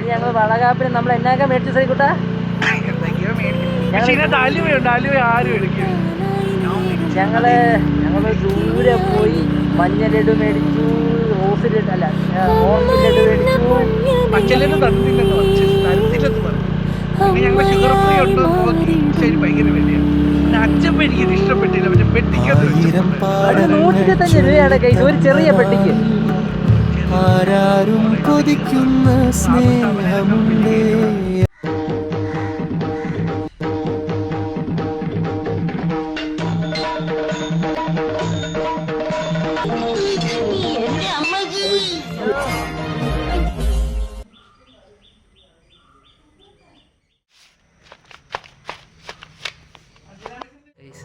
ഞങ്ങൾ വളകാപ്പിന് നമ്മൾ എന്നാക്കാൻ മേടിച്ചു സൈക്കൂട്ടാ ഞങ്ങള് ദൂരെ പോയി മഞ്ഞ ലഡു മേടിച്ചു, റോസ് ലഡു അല്ല ഓറഞ്ച് ലഡു മേടിച്ചു. പച്ചലഡു തന്നില്ലെന്ന് തരത്തില്ലെന്ന് പറഞ്ഞു. പിന്നെ ഞങ്ങൾ ഷുഗർ ഫ്രീ ഉണ്ടോ നോക്കി. ശരി, ഭയങ്കര വിലയാണ്. അച്ഛൻ എനിക്കിത് ഇഷ്ടപ്പെട്ടില്ല. പക്ഷെ പെട്ടിക്കത് 125 രൂപയാണ് കൈസ് ഒരു ചെറിയ പെട്ടിക്ക്. ആരാരും കൊതിക്കുന്ന സ്നേഹമുണ്ടേ.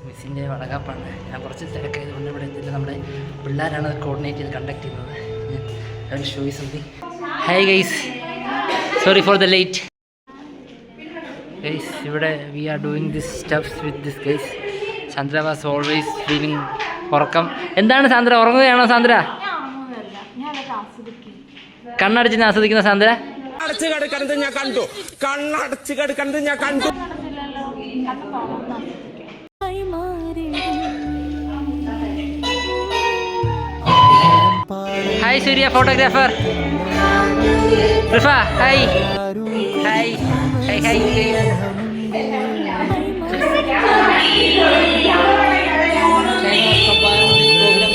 മിസ്സിൻ്റെ വളകാപ്പാണ്. ഞാൻ കുറച്ച് തിരക്കായതുകൊണ്ട് ഇവിടെ എത്തില്ല. നമ്മുടെ പിള്ളേരാണ് അത് കോർഡിനേറ്റ് ചെയ്ത് കണ്ടക്ട് ചെയ്യുന്നത്. I will show you something. Hi guys, sorry for the late. Guys, ഇവിടെ we are doing this stuffs with this guys. Sandra was always feeling ഉറക്കം. എന്താണ് സാന്ദ്ര, ഉറങ്ങുകയാണോ സാന്ദ്ര? കണ്ണടച്ച് ആസ്വദിക്കുന്ന സാന്ദ്ര. അടച്ച് കിടക്കുന്നത് ഞാൻ കണ്ടു, കണ്ണടച്ച് കിടക്കുന്നത് ഞാൻ കണ്ടു. Hi Surya photographer. Rifa, hi. Hi. Hi hi.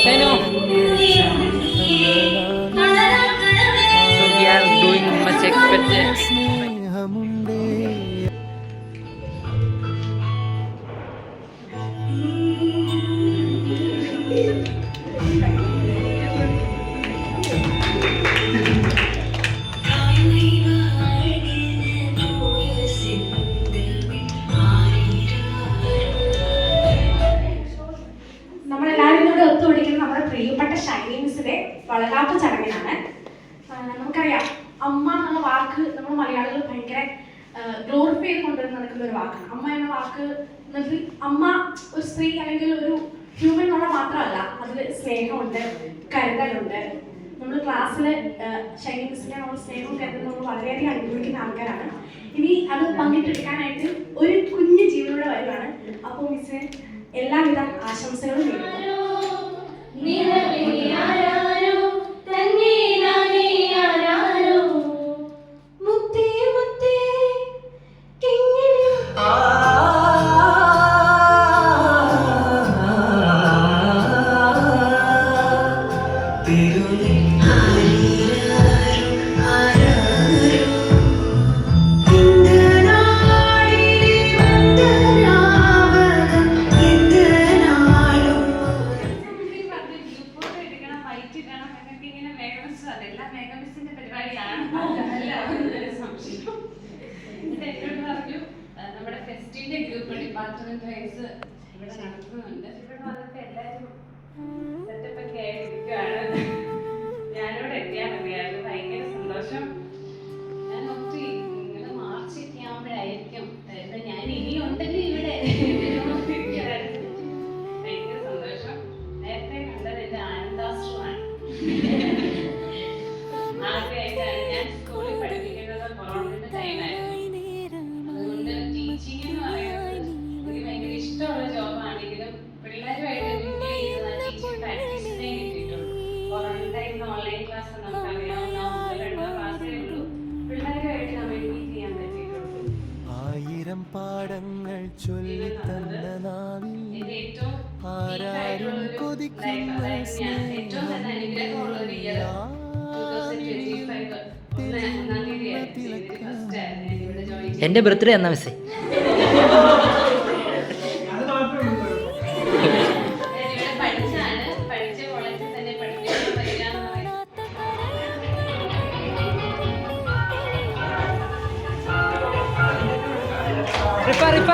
Chino. So we are doing much expected. Valakappu ചടങ്ങിനാണ്. നമുക്കറിയാം അമ്മ എന്നുള്ള വാക്ക് നമ്മൾ മലയാളികൾ ഭയങ്കര ഗ്ലോറിഫൈ ചെയ്ത് കൊണ്ടുവരുന്ന നടക്കുന്ന ഒരു വാക്കാണ്. അമ്മ എന്ന വാക്ക് എന്നത് അമ്മ ഒരു സ്ത്രീ അല്ലെങ്കിൽ ഒരു ഹ്യൂമൻ എന്നുള്ള മാത്രമല്ല, അതിൽ സ്നേഹമുണ്ട്, കരുതലുണ്ട്. നമ്മൾ ക്ലാസ്സിൽ ഷൈനി മിസ്സിനെ നമ്മൾ സ്നേഹവും കരുതലും നമ്മൾ വളരെയധികം അനുഭവിക്കുന്ന ആൾക്കാരാണ്. ഇനി അത് പങ്കിട്ടെടുക്കാനായിട്ട് ഒരു കുഞ്ഞു ജീവനോടെ വരുവാണ്. അപ്പോൾ മിസ്സിന് എല്ലാവിധ ആശംസകളും നേരുന്നു. നമ്മുടെ ഫെസ്റ്റിന്റെ ഗ്രൂപ്പ് ഡിപ്പാർട്ട്മെന്റ് വൈസ് ഇവിടെ നടത്തുന്നുണ്ട്. ഇവിടെ വന്നിട്ട് എല്ലാവരും സെറ്റപ്പ് ഒക്കെ ആയിരിക്കുകയാണ്. ഞാനിവിടെ എത്തിയാൽ മതിയായിരുന്നു. ഭയങ്കര സന്തോഷം. ഞാൻ ഒത്തിരി നിങ്ങള് മാർച്ച് ഒക്കെ ആകുമ്പോഴായിരിക്കും ഞാൻ ഇനിയുണ്ടല്ലോ ഇവിടെ. ഭയങ്കര സന്തോഷം. നേരത്തെ കണ്ടത് എന്റെ ആനന്ദാശ്രമാണ്. ആദ്യമായിട്ടാണ് ഞാൻ സ്കൂളിൽ പഠിപ്പിക്കുന്നത്. കൊറോണയുടെ ടൈമായിരുന്നു. അതുകൊണ്ട് ടീച്ചിങ് എന്ന് പറയുന്നത് എനിക്ക് ഭയങ്കര ഇഷ്ടമുള്ള ജോബാണെങ്കിലും പിള്ളേരുമായിട്ട് മിങ്കിൾ ചെയ്യുന്ന ടീച്ചിങ് പ്രാക്ടീസിനെ കിട്ടിയിട്ടുള്ളൂ. കൊറോണ ടൈമിൽ ഓൺലൈൻ ക്ലാസ് നമുക്കറിയാവുന്ന 1-2 ക്ലാസ്സേ ഉള്ളൂ. പിള്ളേരുമായിട്ട് കമ്മ്യൂണിക്കേറ്റ് ചെയ്യാൻ പറ്റിയിട്ടുള്ളൂ. ആയിരം പാഠങ്ങൾ ചൊല്ലിത്തന്ന നാവിൽ ആരാരും കൊതിക്കുന്ന എൻ്റെ ബർത്ത്ഡേ എന്നാ മിസ്സേ. റിഫ റിഫ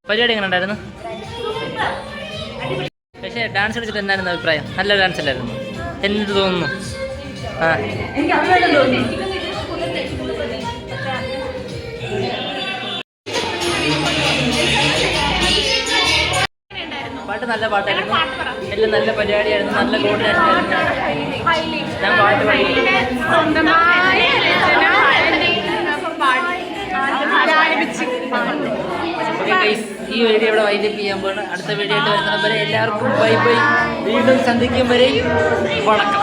പരിപാടി എങ്ങനെ ഉണ്ടായിരുന്നു? പക്ഷേ ഡാൻസ് കളിച്ചിട്ട് എന്തായിരുന്നു അഭിപ്രായം? നല്ല ഡാൻസ് അല്ലായിരുന്നു? എന്ത് തോന്നുന്നു? ആ പാട്ട് നല്ല പാട്ടായിരുന്നു, എല്ലാം നല്ല പരിപാടിയായിരുന്നു, നല്ല കോർഡിനേഷൻ ആയിരുന്നു. ഞാൻ പാട്ട് പാടി. ഈ വീഡിയോ ഇവിടെ വൈൻഡപ്പ് ചെയ്യാൻ പോകണം. അടുത്ത വീഡിയോ ആയിട്ട് വരുന്നത് വരെ എല്ലാവർക്കും ബൈ ബൈ. വീണ്ടും സന്ധിക്കും വരെ വണക്കം.